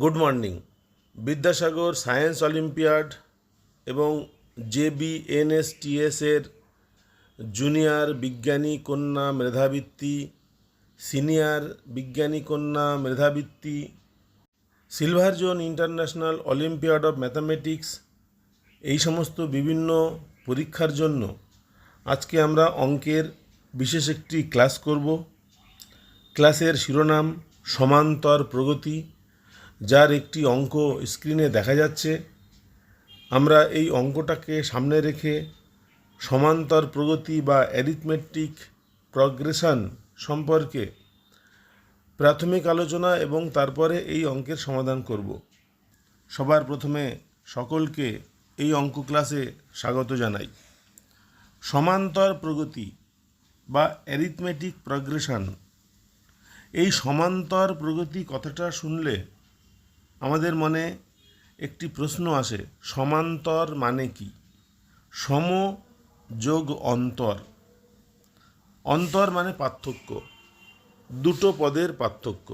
Good morning. Vidyasagar Science Olympiad এবং JBNSTS এর junior বিজ্ঞানী কন্যা মেধাবৃত্তি, সিনিয়র বিজ্ঞানী কন্যা মেধাবৃত্তি, Silver Zone International Olympiad of Mathematics, এই সমস্ত বিভিন্ন পরীক্ষার জন্য আজকে আমরা অঙ্কের বিশেষ একটি ক্লাস করব। ক্লাসের শিরোনাম সমান্তর প্রগতি, যার একটি অঙ্ক স্ক্রিনে দেখা যাচ্ছে। আমরা এই অঙ্কটাকে সামনে রেখে সমান্তর প্রগতি বা অ্যারিথমেটিক প্রগ্রেশন সম্পর্কে প্রাথমিক আলোচনা এবং তারপরে এই অঙ্কের সমাধান করব। সবার প্রথমে সকলকে এই অঙ্ক ক্লাসে স্বাগত জানাই। সমান্তর প্রগতি বা অ্যারিথমেটিক প্রগ্রেশন, এই সমান্তর প্রগতি কথাটা শুনলে আমাদের মনে একটি প্রশ্ন আসে, সমান্তর মানে কি? সম যোগ অন্তর, অন্তর মানে পার্থক্য, দুটো পদের পার্থক্য।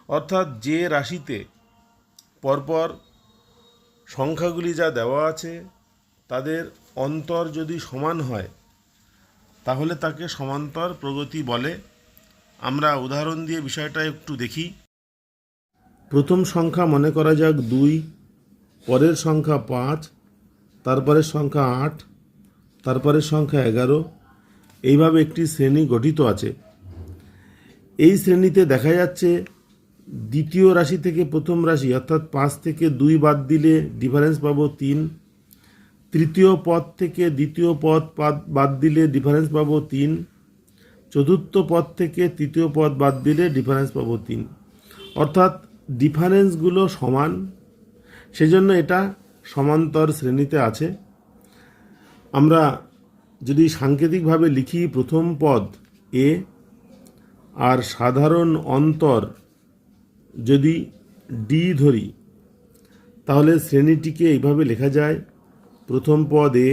অর্থাৎ যে রাশিতে পরপর সংখ্যাগুলি যা দেওয়া আছে তাদের অন্তর যদি সমান হয় তাহলে তাকে সমান্তর প্রগতি বলে। আমরা উদাহরণ দিয়ে বিষয়টা একটু দেখি। প্রথম সংখ্যা মনে করা যাক 2, পরের সংখ্যা 5, তারপরের সংখ্যা 8, তারপরের সংখ্যা 11। এইভাবে একটি শ্রেণী গঠিত আছে। এই শ্রেণীতে দেখা যাচ্ছে দ্বিতীয় রাশি থেকে প্রথম রাশি অর্থাৎ 5 থেকে 2 বাদ দিলে ডিফারেন্স পাবো 3, তৃতীয় পদ থেকে দ্বিতীয় পদ বাদ দিলে ডিফারেন্স পাবো 3, চতুর্থ পদ থেকে তৃতীয় পদ বাদ দিলে ডিফারেন্স পাবো 3। অর্থাৎ ডিফারেন্সগুলো সমান, সেজন্য এটা সমান্তর শ্রেণীতে আছে। আমরা যদি সাংকেতিকভাবে লিখি, প্রথম পদ এ আর সাধারণ অন্তর যদি ডি ধরি তাহলে শ্রেণীটিকে এইভাবে লেখা যায়, প্রথম পদ এ,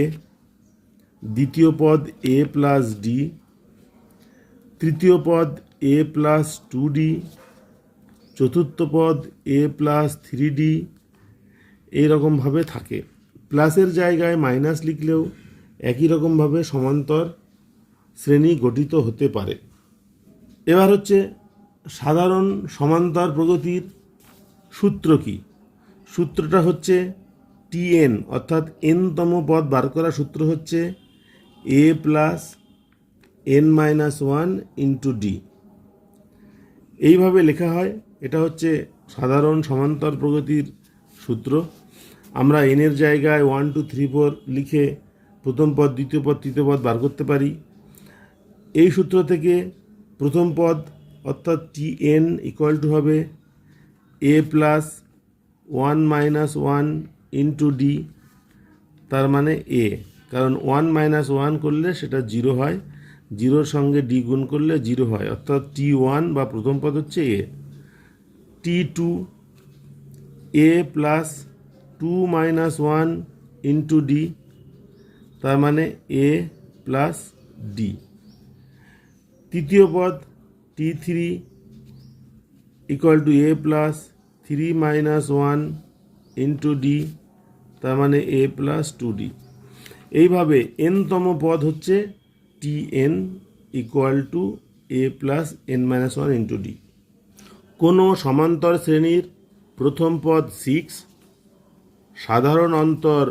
দ্বিতীয় পদ এ প্লাস ডি, তৃতীয় পদ এ প্লাস 2d, চতুর্থ পদ এ প্লাস 3d, এইরকমভাবে থাকে। প্লাসের জায়গায় মাইনাস লিখলেও একই রকমভাবে সমান্তর শ্রেণী গঠিত হতে পারে। এবার হচ্ছে সাধারণ সমান্তর প্রগতির সূত্র কি? সূত্রটা হচ্ছে TN, অর্থাৎ nতম পদ বার করার সূত্র হচ্ছে a plus n-1 into d। এইভাবে লেখা হয়। এটা হচ্ছে সাধারণ সমান্তর প্রগতির সূত্র। আমরা n এর জায়গায় 1, 2, 3, 4 লিখে প্রথম পদ, দ্বিতীয় পদ, তৃতীয় পদ বার করতে পারি। এই সূত্র থেকে প্রথম পদ অর্থাৎ TN ইকুয়াল টু হবে a প্লাস 1-1 ইন্টু d, তার মানে a, কারণ 1-1 করলে সেটা 0 হয়, 0-র সঙ্গে d গুণ করলে 0 হয়, অর্থাৎ T1 বা প্রথম পদ হচ্ছে a। T2 a plus 2-1 into d, তার মানে a প্লাস d। তৃতীয় পদ T3 equal to a plus 3-1 into d, তার মানে a প্লাস 2d। এইভাবে nতম পদ হচ্ছে Tn equal to a plus n-1 into d। কোনো সমান্তর শ্রেণীর প্রথম পদ 6, সাধারণ অন্তর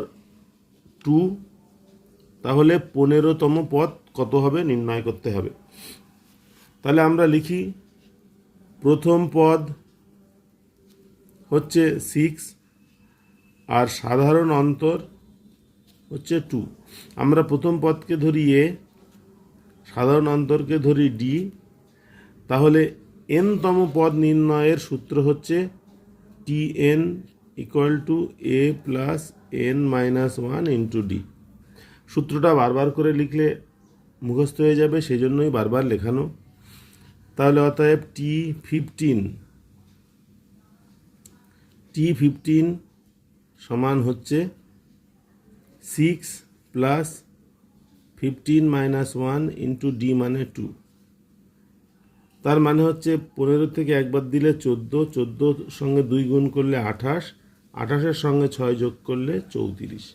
2, তাহলে 15তম পদ কত হবে নির্ণয় করতে হবে। তাহলে আমরা লিখি, প্রথম পদ হচ্ছে 6 আর সাধারণ অন্তর হচ্ছে 2। আমরা প্রথম পদকে ধরি a, সাধারণ অন্তরকে ধরি d। তাহলে nতম পদ নির্ণয়ের সূত্র হচ্ছে Tn equal to a plus n-1 into d। সূত্রটা বারবার করে লিখলে মুখস্থ হয়ে যাবে, সেই জন্যই বারবার লেখানো। তাহলে অতএব T15 সমান হচ্ছে 6 প্লাস 15-1 ইন্টু d মানে 2। তার মানে হচ্ছে 15 থেকে একবার দিলে 14, 14 সঙ্গে 2 গুণ করলে 28, 28-এর সঙ্গে 6 যোগ করলে 34।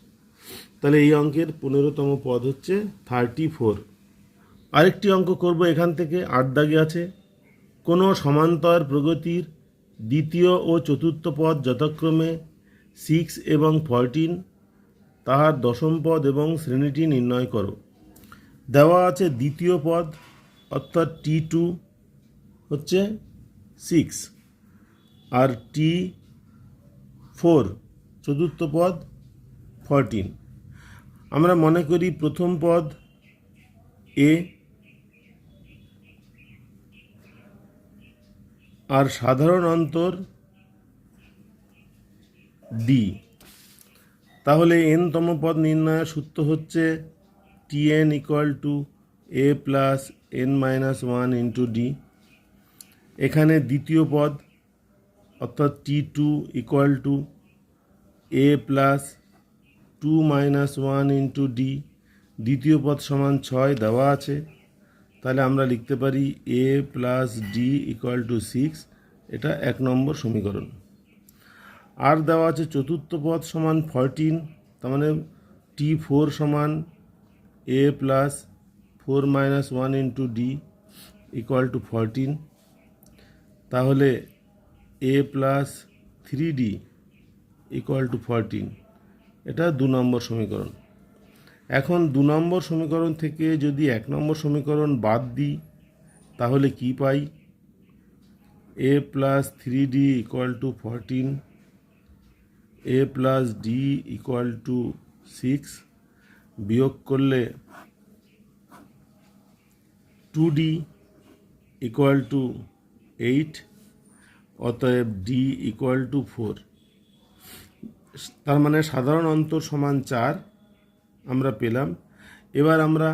তাহলে এই অঙ্কের 15তম পদ হচ্ছে 34। আরেকটি অঙ্ক করব এখান থেকে, 8 দাগে আছে। কোনো সমান্তর প্রগতির দ্বিতীয় ও চতুর্থ পদ যথাক্রমে 6 এবং 14, তাহার দশম পদ এবং শ্রেণীটি নির্ণয় করো। দেওয়া আছে দ্বিতীয় পদ অর্থাৎ T2 হচ্ছে 6 আর T4 চতুর্থ পদ 14। আমরা মনে করি প্রথম পদ A আর সাধারণ অন্তর D। তাহলে n-তম পদ নির্ণয়ের সূত্র হচ্ছে Tn = a + n-1 × d। এখানে দ্বিতীয় পদ অর্থাৎ T2 = a + 2-1 × d। দ্বিতীয় পদ সমান 6 দেওয়া আছে, তাহলে আমরা লিখতে পারি a + d = 6। এটা 1 নম্বর সমীকরণ। আর দেওয়া আছে চতুর্থ পদ সমান 14, তার মানে T4 সমান a + 4-1 × d = 14। তাহলে a + 3d = 14। এটা 2 নম্বর সমীকরণ। এখন 2 নম্বর সমীকরণ থেকে যদি 1 নম্বর সমীকরণ বাদ দিই তাহলে কি পাই? a + 3d = 14, a + d = 6, বিয়োগ করলে 2d = 8, অতএব d = 4। তার মানে সাধারণ অন্তর সমান 4 আমরা পেলাম। এবার আমরা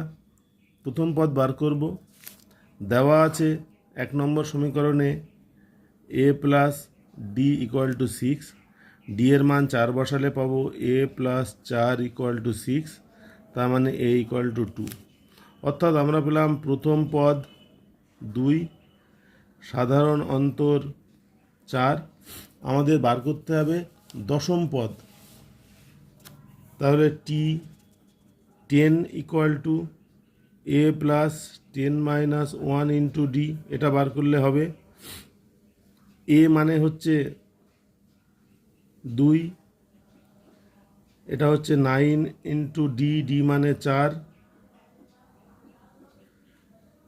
প্রথম পদ বার করব। দেওয়া আছে 1 নম্বর সমীকরণে a + d = 6, d এর মান 4 বসালে পাবো a + 4 = 6, তার মানে a = 2। অর্থাৎ আমরা পেলাম প্রথম পদ 2, সাধারণ অন্তর 4। আমাদের বার করতে হবে দশম পদ। তাহলে T10 = a + 10-1 × d। এটা বার করলে হবে a মানে হচ্ছে 2, এটা হচ্ছে 9 × d, d মানে 4,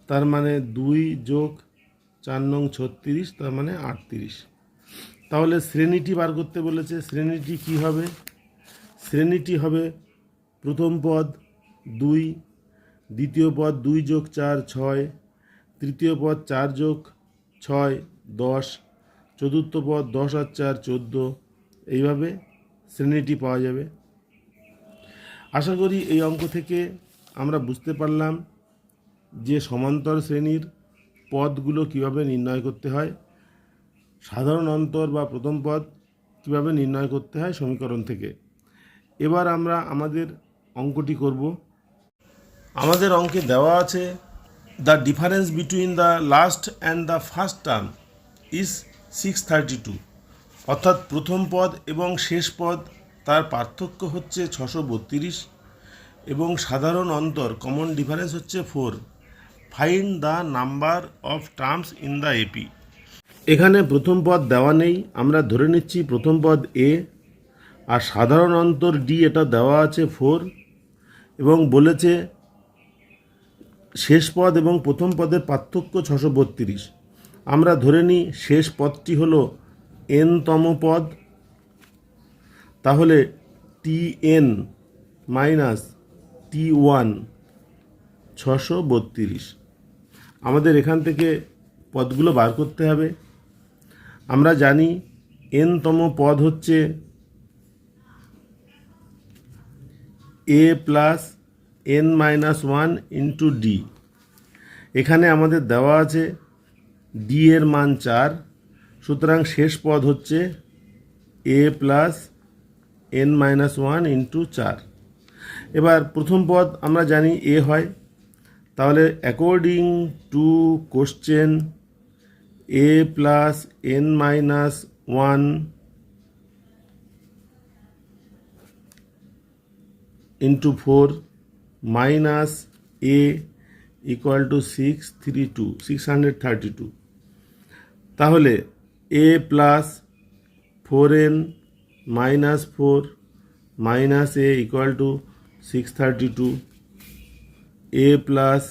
তার মানে 2 + 4 × 36, তার মানে 38। তাহলে শ্রেণীটি বার করতে বলেছে। শ্রেণীটি কি হবে? শ্রেণীটি হবে প্রথম পদ 2, দ্বিতীয় পদ 2 + 4 = 6, তৃতীয় পদ 4 + 6 = 10, চতুর্থ পদ 10 আর 4 = 14। এইভাবে শ্রেণীটি পাওয়া যাবে। আশা করি এই অঙ্ক থেকে আমরা বুঝতে পারলাম যে সমান্তর শ্রেণীর পদগুলো কিভাবে নির্ণয় করতে হয়, সাধারণ অন্তর বা প্রথম পদ কিভাবে নির্ণয় করতে হয় সমীকরণ থেকে। এবার আমরা আমাদের অঙ্কটি করব। আমাদের অঙ্কে দেওয়া আছে the difference between the last and the first term is 632। অর্থাৎ প্রথম পদ এবং শেষ পদ তার পার্থক্য হচ্ছে 632 এবং সাধারণ অন্তর কমন ডিফারেন্স হচ্ছে 4। Find the number of terms in the AP. এখানে প্রথম পদ দেওয়া নেই, আমরা ধরে নিচ্ছি প্রথম পদ a আর সাধারণ অন্তর d, এটা দেওয়া আছে 4 এবং বলেছে শেষ পদ এবং প্রথম পদের পার্থক্য 632। আমরা ধরে নিই শেষ পদটি হলো n-তম পদ, তাহলে Tn - T1 632। আমাদের এখান থেকে পদগুলো বার করতে হবে। আমরা জানি n-তম পদ হচ্ছে a + n-1 × d। এখানে আমাদের দেওয়া আছে d এর মান 4, সুতরাং শেষ পদ হচ্ছে a + n-1 × 4। এবার প্রথম পদ আমরা জানি a হয়, তাহলে according to question a plus n minus one into four minus a equal to 632 তাহলে a plus 4n minus 4 minus a equal to 632 a plus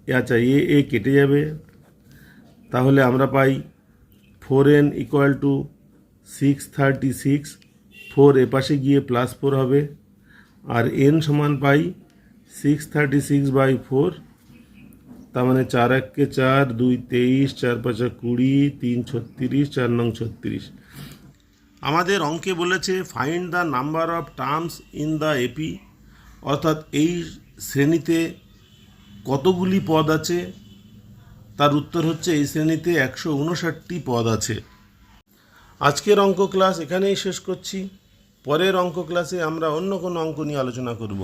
আচ্ছা এ কেটে যাবে তাহলে আমরা পাই 4n ইকুয়াল টু 636 4 এপাশে গিয়ে প্লাস 4 হবে আর n সমান পাই 636/4 তার মানে 4 1 4 2 23 4 5 20 3 36 4 9 36 আমাদের অঙ্কে বলেছে find the number of terms in the AP অর্থাৎ এই শ্রেণীতে কতগুলি পদ আছে তার উত্তর হচ্ছে এই শ্রেণীতে 159টি পদ আছে। আজকের অঙ্ক ক্লাস এখানেই শেষ করছি। পরের অঙ্ক ক্লাসে আমরা অন্য কোনো অঙ্ক নিয়ে আলোচনা করব।